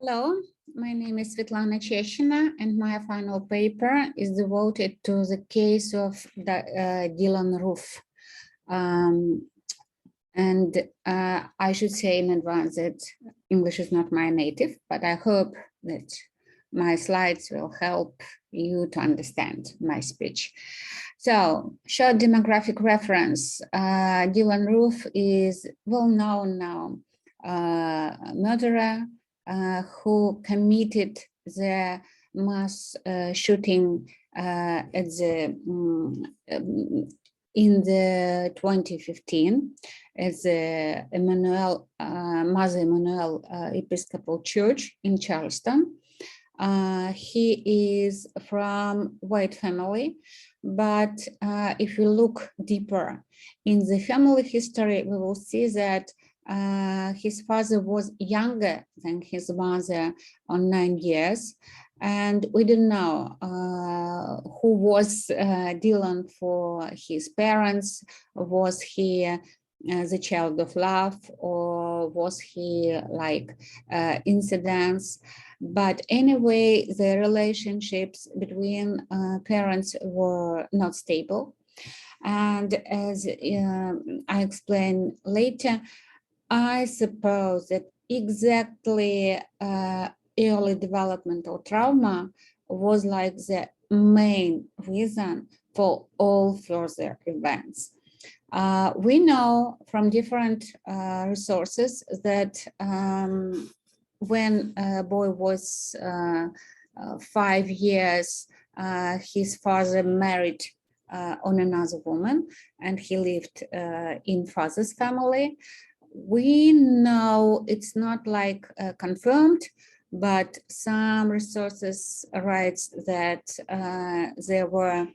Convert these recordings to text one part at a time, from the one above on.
Hello, my name is Svetlana Chashchina, and my final paper is devoted to the case of Dylann Roof. I should say in advance that English is not my native, but I hope that my slides will help you to understand my speech. So, short demographic reference. Dylann Roof is well-known now murderer who committed the mass shooting in the 2015 at the Mother Emanuel Episcopal Church in Charleston. He is from white family, but if we look deeper in the family history, we will see that his father was younger than his mother on 9 years, and we don't know who was Dylann for his parents. Was he the child of love, or was he like incidents? But anyway, the relationships between parents were not stable, and as I explain later, I suppose that exactly early developmental trauma was like the main reason for all further events. We know from different resources that when a boy was 5 years, his father married on another woman, and he lived in father's family. We know it's not like confirmed, but some resources writes that there were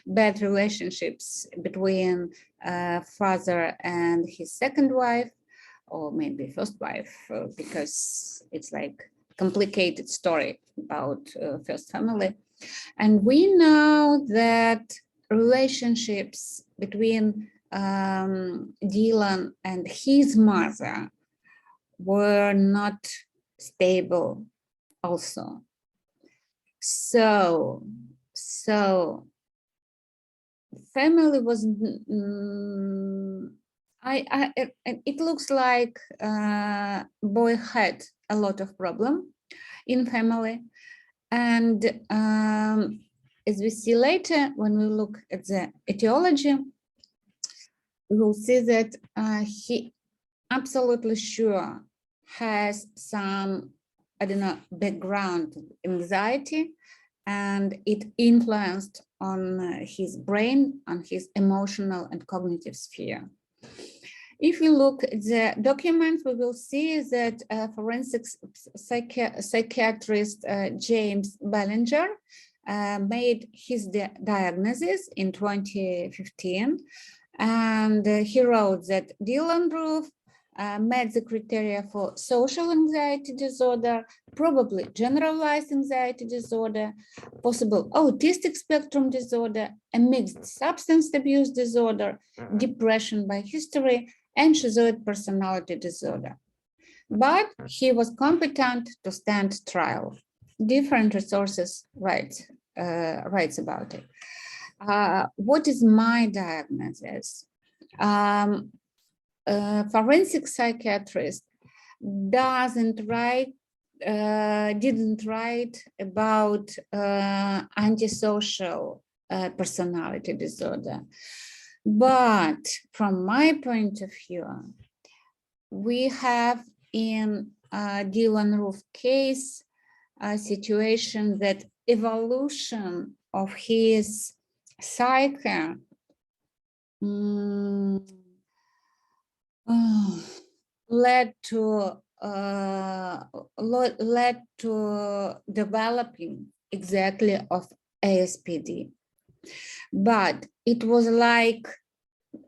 bad relationships between father and his second wife, or maybe first wife, because it's like complicated story about first family. And we know that relationships between Dylann and his mother were not stable also. So family was, it looks like boy had a lot of problem in family. And as we see later, when we look at the etiology, we will see that he absolutely sure has some, I don't know, background anxiety, and it influenced on his brain, on his emotional and cognitive sphere. If we look at the documents, we will see that forensic psychiatrist James Ballinger made his diagnosis in 2015, and he wrote that Dylann Roof met the criteria for social anxiety disorder, probably generalized anxiety disorder, possible autistic spectrum disorder, a mixed substance abuse disorder, depression by history, and schizoid personality disorder. But he was competent to stand trial. Different resources writes about it. What is my diagnosis? Forensic psychiatrist didn't write about antisocial personality disorder. But from my point of view, we have in Dylann Roof case a situation that evolution of his psyche led to developing exactly of ASPD, but it was like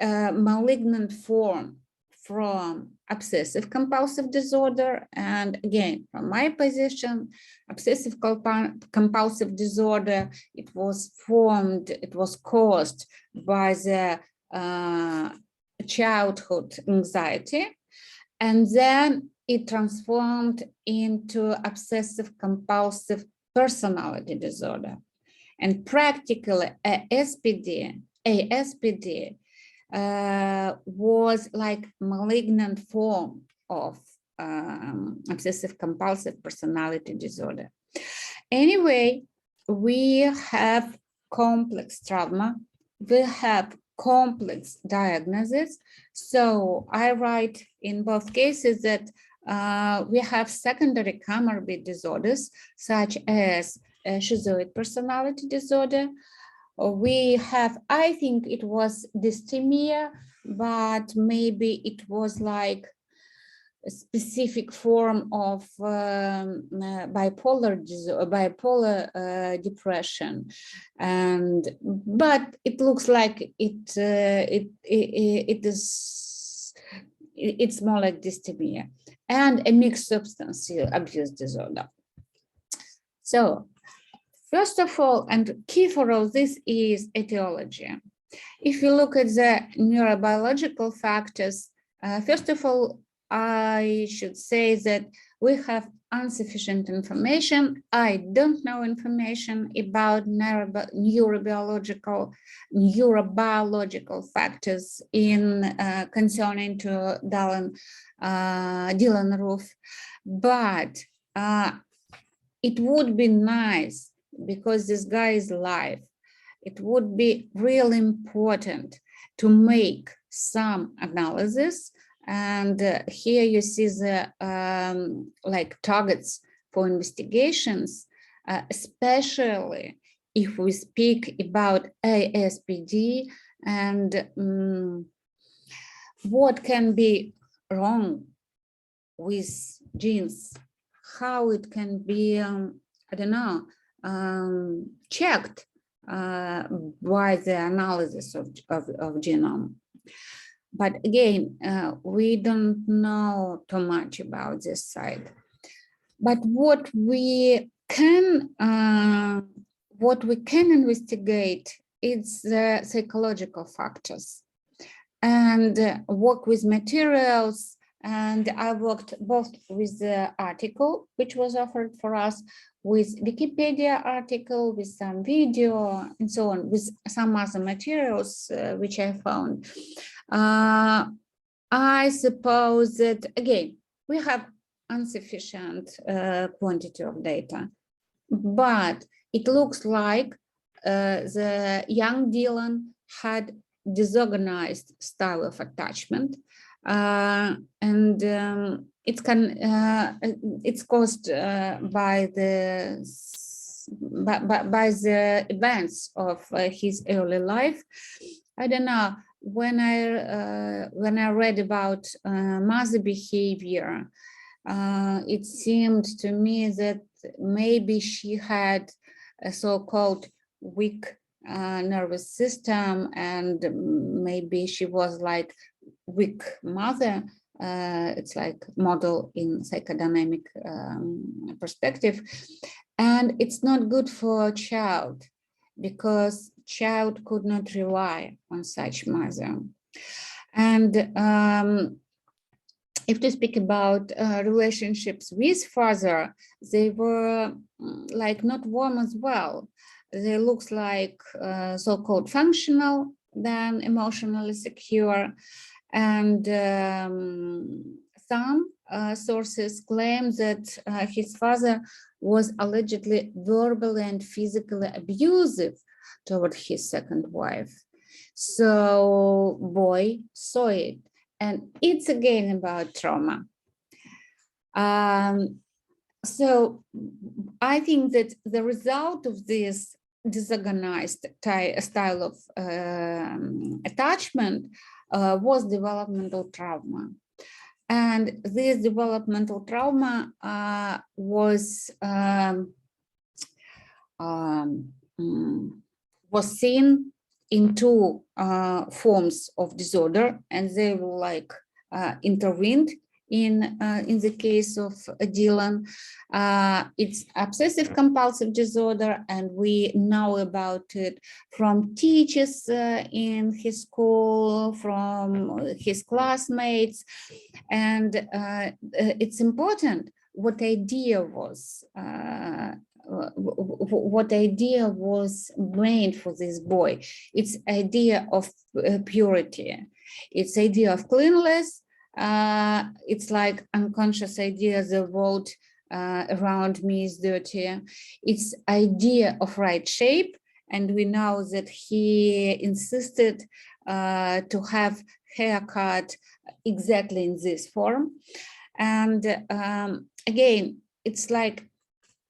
a malignant form from obsessive compulsive disorder. And again, from my position, obsessive compulsive disorder, it was caused by the childhood anxiety, And then it transformed into obsessive compulsive personality disorder. And practically ASPD was like malignant form of obsessive compulsive personality disorder. Anyway, we have complex trauma, we have complex diagnosis. So I write in both cases that we have secondary comorbid disorders, such as schizoid personality disorder. We have, I think it was dysthymia, but maybe it was like a specific form of bipolar depression, but it looks like it's more like dysthymia, and a mixed substance abuse disorder. So first of all, and key for all this is etiology. If you look at the neurobiological factors, first of all, I should say that we have insufficient information. I don't know information about neurobiological factors in concerning to Dylann Roof, but it would be nice, because this guy is alive, it would be really important to make some analysis. And here you see the like targets for investigations, especially if we speak about ASPD and what can be wrong with genes, how it can be, I don't know, checked by the analysis of genome. But again, we don't know too much about this side. But what we can investigate is the psychological factors and work with materials. And I worked both with the article, which was offered for us, with Wikipedia article, with some video, and so on, with some other materials which I found. I suppose that, again, we have insufficient quantity of data, but it looks like the young Dylann had disorganized style of attachment, and it's caused by the events of his early life. I don't know, when I read about mother behavior, it seemed to me that maybe she had a so-called weak nervous system, and maybe she was like weak mother. It's like model in psychodynamic perspective, and it's not good for a child, because child could not rely on such mother. And if to speak about relationships with father, they were like not warm as well. They looks like so-called functional, then emotionally secure. And some sources claim that his father was allegedly verbally and physically abusive toward his second wife. So boy saw it, and it's again about trauma. So I think that the result of this disorganized style of attachment was developmental trauma. And this developmental trauma was seen in two forms of disorder, and they were like intervened in the case of Dylann. It's obsessive compulsive disorder, and we know about it from teachers in his school, from his classmates, and it's important what idea was made for this boy. It's idea of purity. It's idea of cleanliness. It's like unconscious idea, the world around me is dirty. It's idea of right shape. And we know that he insisted to have haircut exactly in this form. And again, it's like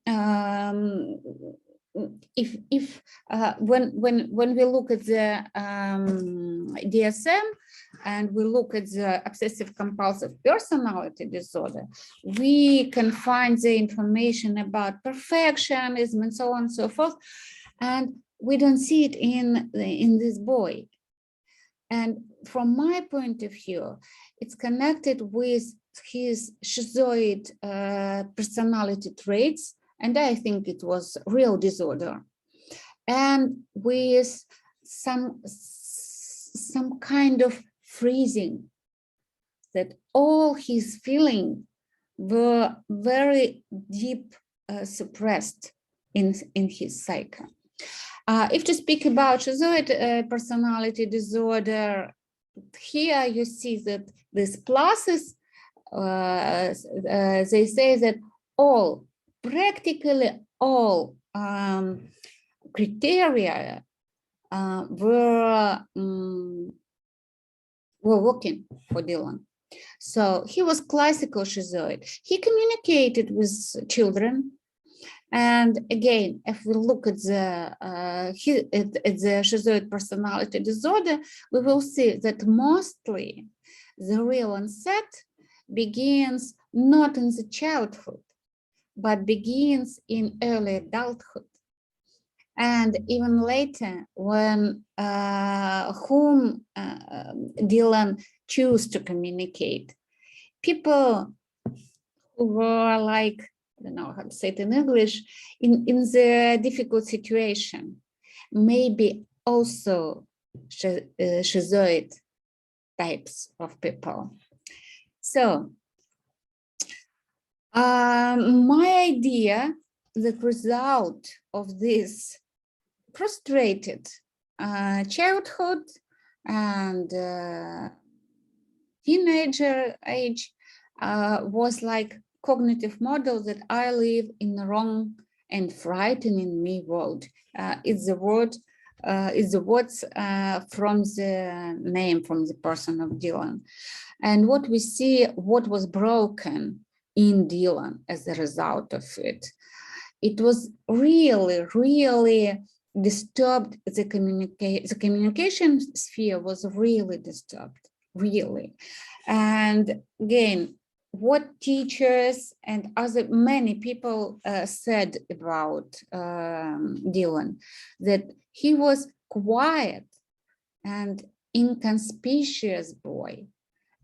when we look at the DSM and we look at the obsessive compulsive personality disorder, we can find the information about perfectionism and so on and so forth, and we don't see it in this boy. And from my point of view, it's connected with his schizoid personality traits, and I think it was real disorder, and with some kind of freezing, that all his feelings were very deep suppressed in his psyche. If to speak about schizoid personality disorder, here you see that these pluses, they say that practically all criteria were working for Dylann. So he was classical schizoid. He communicated with children. And again, if we look at the schizoid personality disorder, we will see that mostly the real onset begins not in the childhood, but begins in early adulthood. And even later, when whom Dylann chose to communicate, people who were like, I don't know how to say it in English, in the difficult situation, maybe also schizoid types of people. So my idea, the result of this frustrated childhood and teenager age was like cognitive model that I live in the wrong and frightening me world. It's the word, it's the words from the name, from the person of Dylann. And what we see, what was broken in Dylann as a result of it, it was really, really disturbed. The communication sphere was really disturbed, really. And again, what teachers and many people said about Dylann, that he was quiet and inconspicuous boy.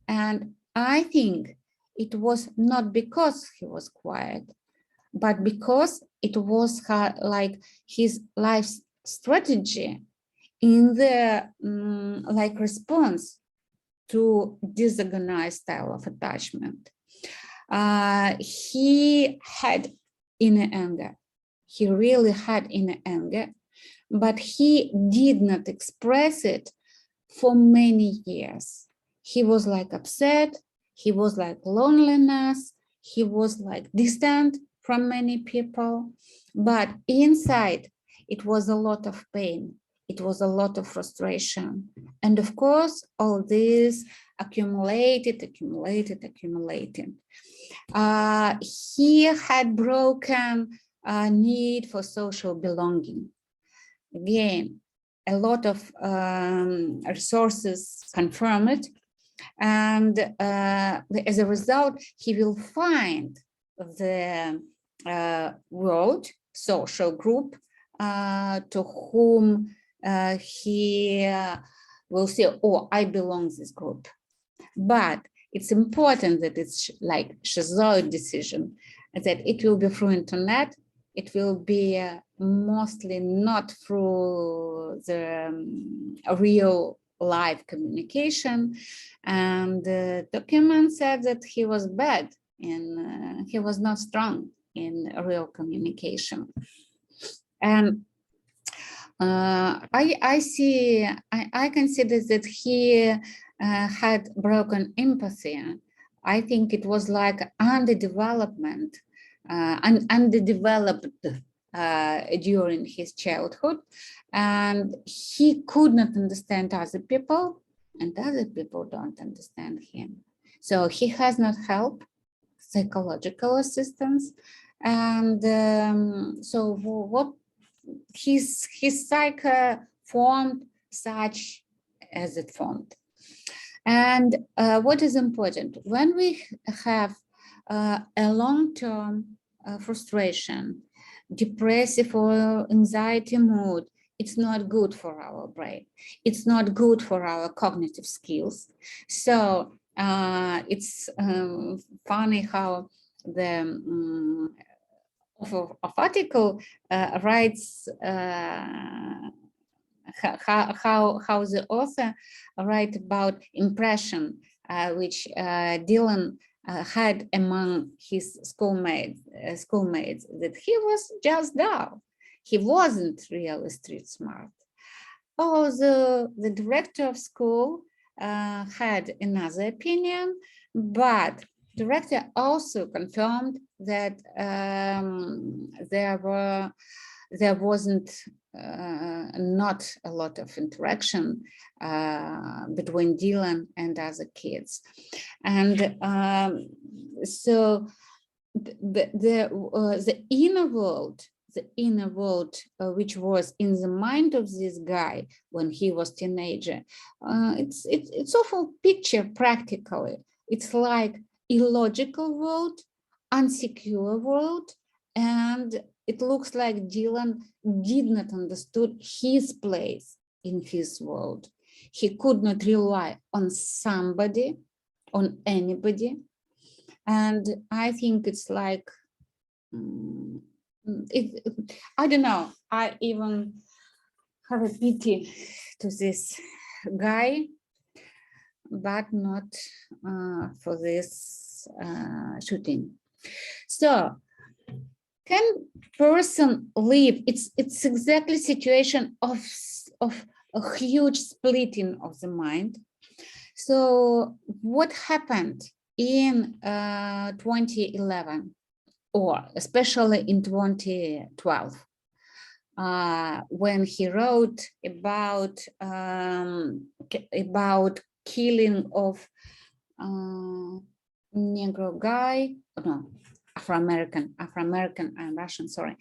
And I think it was not because he was quiet, but because it was like his life strategy in the like response to disorganized style of attachment. He had inner anger. He really had inner anger, but he did not express it for many years. He was like upset. He was like loneliness. He was like distant from many people, but inside it was a lot of pain. It was a lot of frustration. And of course, all this accumulated. He had broken need for social belonging. Again, a lot of resources confirm it. And as a result, he will find the world, social group, to whom he will say, oh, I belong to this group. But it's important that it's like schizoid decision, that it will be through internet. It will be mostly not through the real live communication. And the document said that he was bad and he was not strong in real communication. And I consider that he had broken empathy. I think it was like underdeveloped during his childhood, and he could not understand other people, and other people don't understand him. So he has not help, psychological assistance, and so what his psyche formed such as it formed. And what is important, when we have a long-term frustration, depressive or anxiety mood, it's not good for our brain. It's not good for our cognitive skills. So it's funny how the of article writes how the author write about impression which Dylan had among his schoolmates that he was just dull. He wasn't really street smart. Although the director of school had another opinion, but director also confirmed that there wasn't not a lot of interaction between Dylan and other kids. And so the inner world, which was in the mind of this guy when he was teenager, it's awful picture practically. It's like illogical world, unsecure world, and it looks like Dylan did not understood his place in his world. He could not rely on somebody, on anybody. And I think it's like, I don't know, I even have a pity to this guy, but not for this shooting. So, can person live? It's exactly situation of a huge splitting of the mind. So what happened in 2011, or especially in 2012, when he wrote about killing of Negro guy, no, Afro-American, I'm Russian, sorry,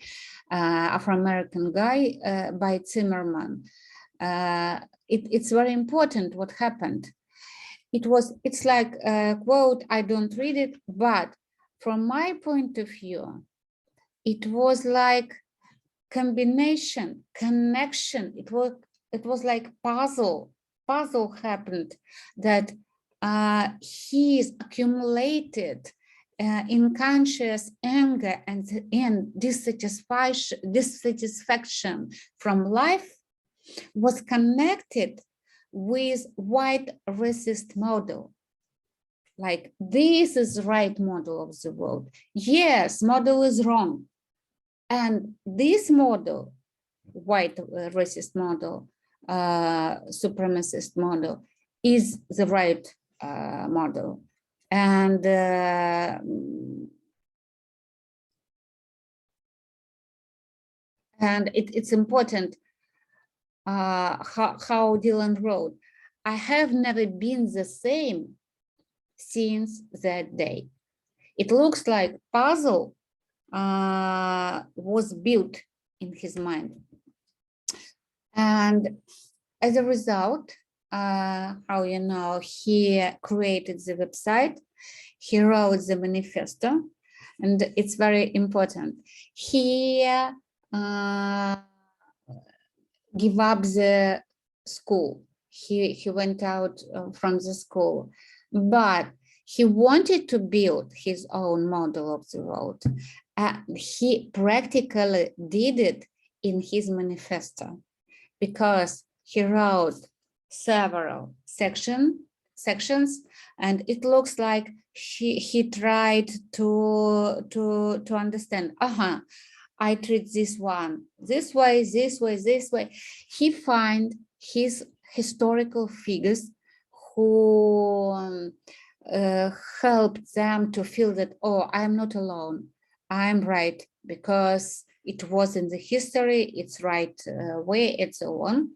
Afro-American guy by Zimmerman. It's very important what happened. It's like a quote, I don't read it, but from my point of view, it was like combination, connection. It was like puzzle happened that he's accumulated unconscious anger and dissatisfaction from life was connected with white racist model. Like, this is the right model of the world. Yes, model is wrong. And this model, white racist model, supremacist model, is the right model. And it's important how Dylan wrote, I have never been the same since that day. It looks like puzzle was built in his mind. And as a result, how you know, he created the website, he wrote the manifesto, and it's very important. He gave up the school. He went out from the school, but He wanted to build his own model of the world. He practically did it in his manifesto, because he wrote several sections, and it looks like he tried to understand. I treat this one this way, this way, this way. He find his historical figures who helped them to feel that, oh, I'm not alone. I'm right, because it was in the history, it's right way, and so on.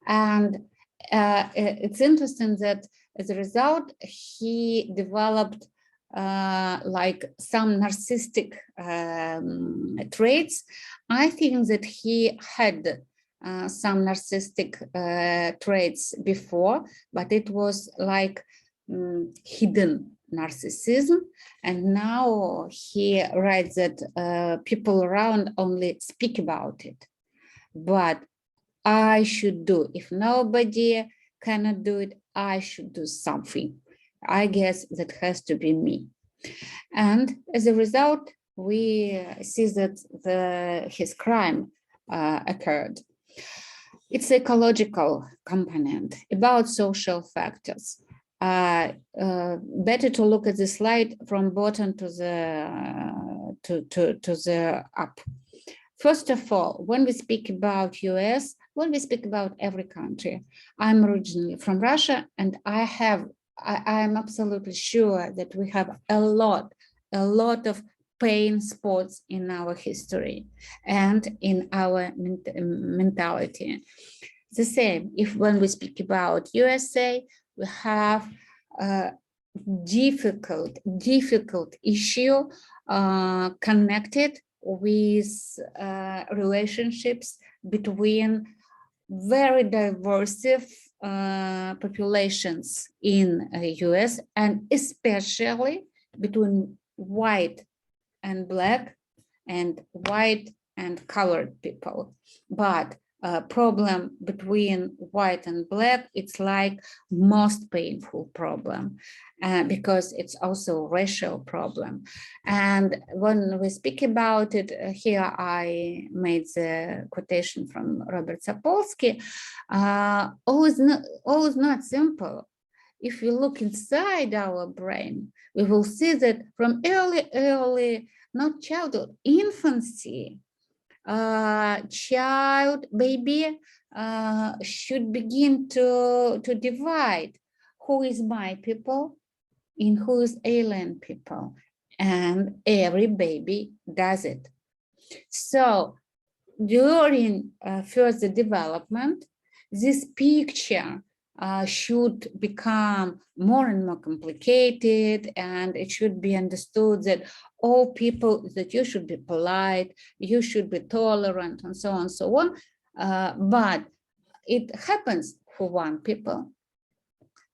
And it's interesting that as a result, he developed like some narcissistic traits. I think that he had some narcissistic traits before, but it was like hidden narcissism. And now he writes that people around only speak about it. But I should do, if nobody cannot do it, I should do something. I guess that has to be me. And as a result, we see that his crime occurred. It's ecological component about social factors. Better to look at the slide from bottom to the up. First of all, when we speak about US, when we speak about every country, I'm originally from Russia, and I am absolutely sure that we have a lot of pain spots in our history and in our mentality. The same, if when we speak about USA, we have a difficult issue connected with relationships between very diverse populations in the US, and especially between white and black and white and colored people. But problem between white and black, it's like most painful problem because it's also a racial problem. And when we speak about it, here I made the quotation from Robert Sapolsky, all is not simple. If we look inside our brain, we will see that from early, not childhood, infancy, baby should begin to divide who is my people and who is alien people, and every baby does it. So during further development, this picture should become more and more complicated, and it should be understood that all people, that you should be polite, you should be tolerant, and so on and so on. But it happens for one people,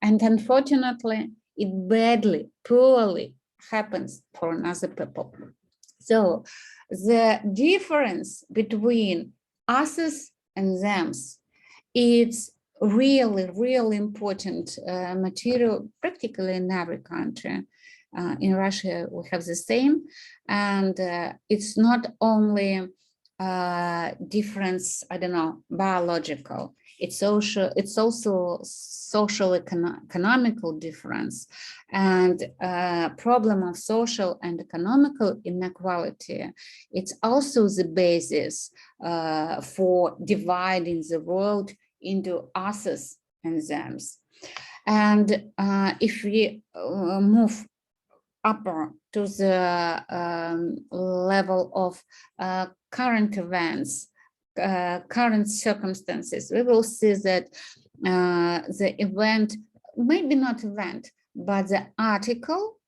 and unfortunately, it poorly happens for another people. So the difference between us and them, it's really important material, practically in every country. In Russia, we have the same, and it's not only difference, I don't know, biological. It's also social economical difference, and problem of social and economical inequality. It's also the basis for dividing the world into us and thems. And if we move upper to the level of current events, current circumstances, we will see that the event, maybe not event, but the article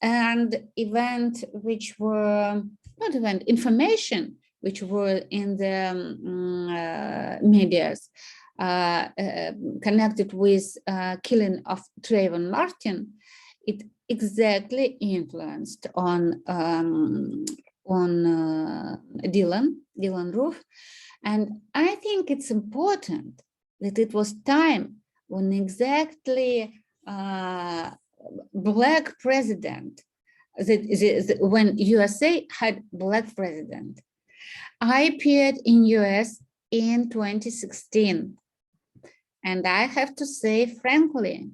and event which were, not event, information which were in the medias connected with killing of Trayvon Martin, it exactly influenced on Dylann Roof. And I think it's important that it was time when exactly black president, when USA had black president. I appeared in US in 2016. And I have to say, frankly,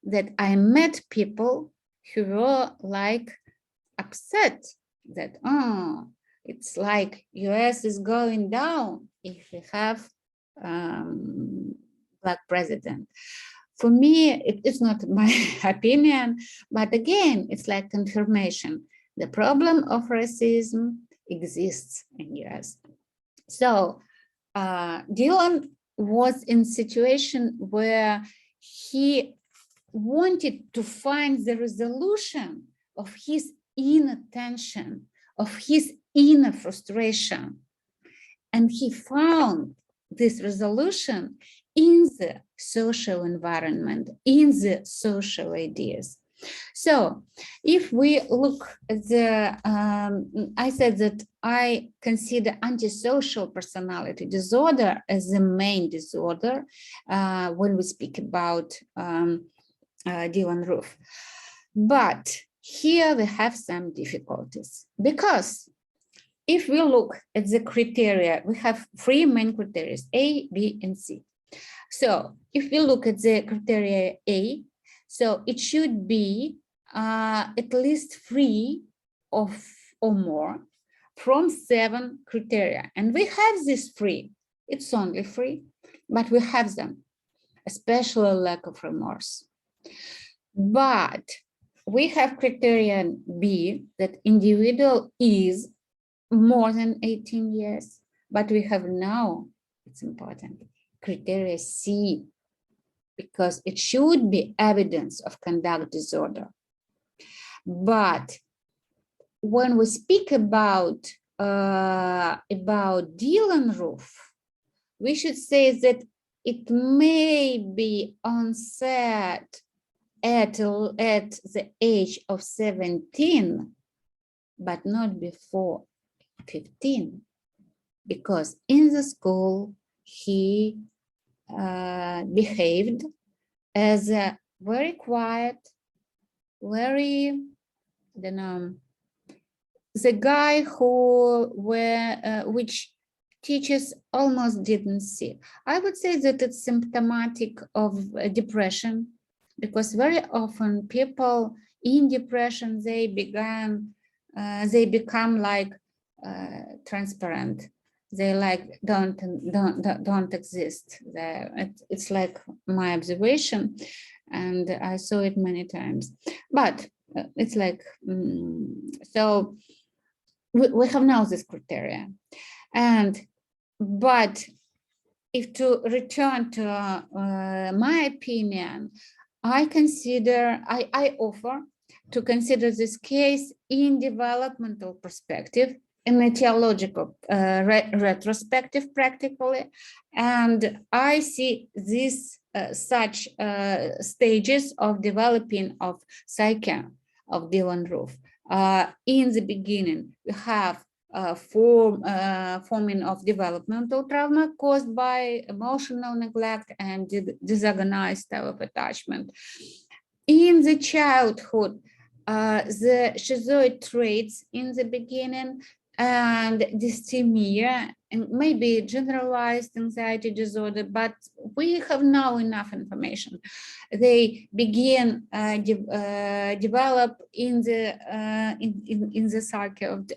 that I met people who were like upset that, oh, it's like US is going down if we have black president. For me, it's not my opinion, but again, it's like confirmation. The problem of racism exists in US. So Dylann was in a situation where he wanted to find the resolution of his inner tension, of his inner frustration. And he found this resolution in the social environment, in the social ideas. So if we look at the, I said that I consider antisocial personality disorder as the main disorder when we speak about Dylann Roof. But here we have some difficulties, because if we look at the criteria, we have three main criteria, A, B, and C. So if we look at the criteria A, so it should be at least 3 or more from 7 criteria. And we have these 3. It's only 3, but we have them, especially lack of remorse. But we have criterion B, that individual is more than 18 years, but we have now, it's important, criteria C, because it should be evidence of conduct disorder. But when we speak about Dylann Roof, we should say that it may be onset at the age of 17, but not before 15, because in the school he behaved as a very quiet, very, I don't know, the guy who which teachers almost didn't see. I would say that it's symptomatic of depression, because very often people in depression, they become like transparent. They like don't exist. It's like my observation, and I saw it many times. But it's like so we have now this criteria, but if to return to my opinion, I offer to consider this case in developmental perspective, in etiological retrospective practically, and I see these such stages of developing of psyche of Dylann Roof. In the beginning, we have forming of developmental trauma caused by emotional neglect and disorganized style of attachment. In the childhood, the schizoid traits in the beginning and dysthymia, and maybe generalized anxiety disorder, but we have now enough information. They begin develop in the psyche of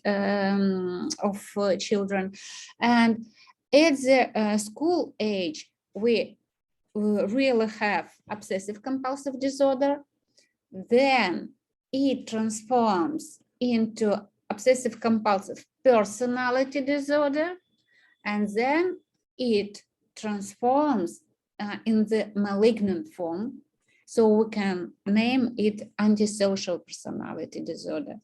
children, and at the school age, we really have obsessive compulsive disorder. Then it transforms into obsessive compulsive personality disorder, and then it transforms in the malignant form, so we can name it antisocial personality disorder.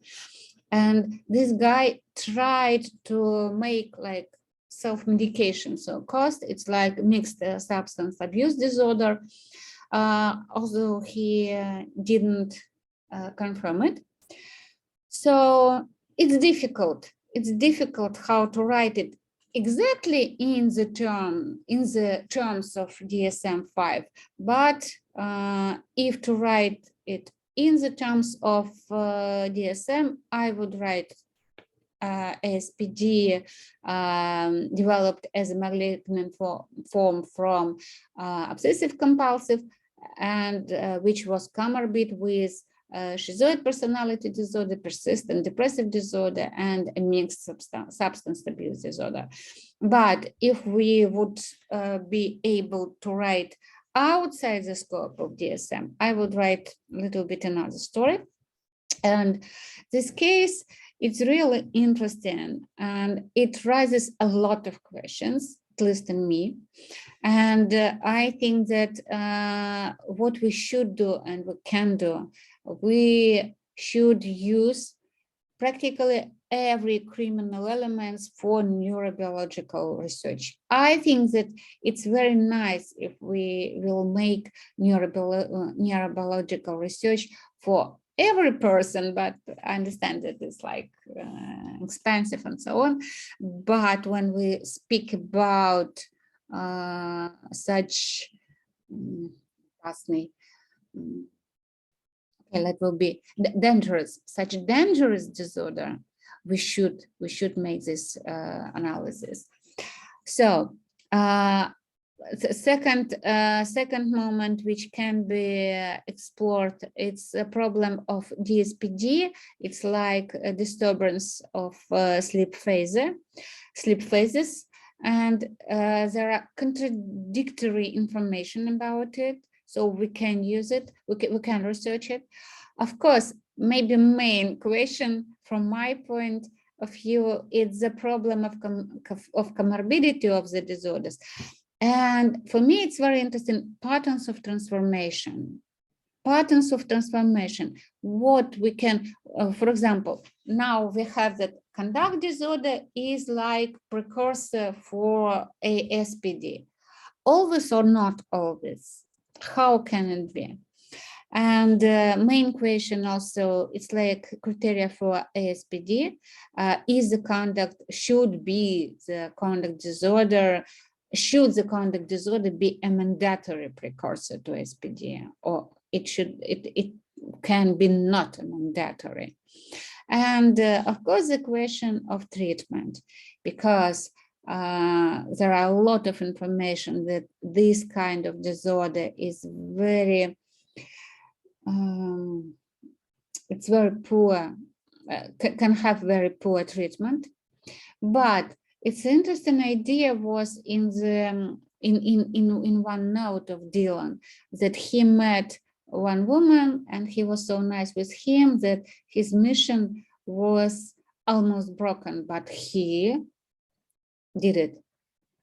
And this guy tried to make like self-medication, so it's like mixed substance abuse disorder, although he didn't confirm it. So it's difficult how to write it exactly in the terms of DSM-5, but if to write it in the terms of DSM, I would write ASPD developed as a malignant form from obsessive compulsive, and which was comorbid with schizoid personality disorder, persistent depressive disorder, and a mixed substance abuse disorder. But if we would be able to write outside the scope of DSM, I would write a little bit another story. And this case, it's really interesting, and it raises a lot of questions, at least in me. And I think that what we should do and we can do, we should use practically every criminal elements for neurobiological research. I think that it's very nice if we will make neurobiological research for every person, but I understand that it's like expensive and so on. But when we speak about such, that will be dangerous, such a dangerous disorder, we should make this analysis. So second moment which can be explored, it's a problem of DSPD. It's like a disturbance of sleep phases, and there are contradictory information about it. So we can use it, we can research it. Of course, maybe main question from my point of view, it's the problem of comorbidity of the disorders. And for me, it's very interesting, patterns of transformation. Patterns of transformation, what we can, for example, now we have that conduct disorder is like precursor for ASPD. Always or not always? How can it be? And main question also, it's like criteria for ASPD. Is the conduct, should be the conduct disorder, should the conduct disorder be a mandatory precursor to ASPD, or it can be not mandatory? And of course, the question of treatment, because there are a lot of information that this kind of disorder is very, it's very poor, can have very poor treatment. But it's an interesting idea was in the in one note of Dylann, that he met one woman and he was so nice with him that his mission was almost broken, but he did it.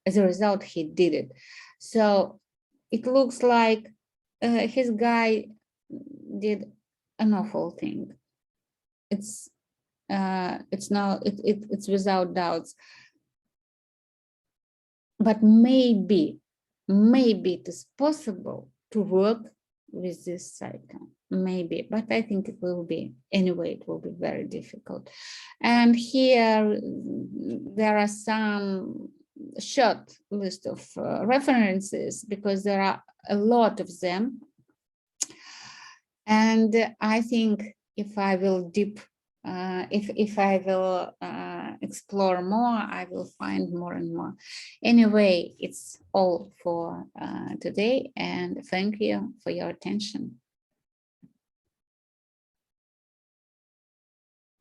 As a result, he did it. So it looks like his guy did an awful thing. It's without doubts. But maybe it is possible to work with this cycle, maybe, but I think it will be, anyway, it will be very difficult. And here there are some short list of references, because there are a lot of them. And I think if I will explore more, I will find more and more. Anyway, it's all for today, and thank you for your attention.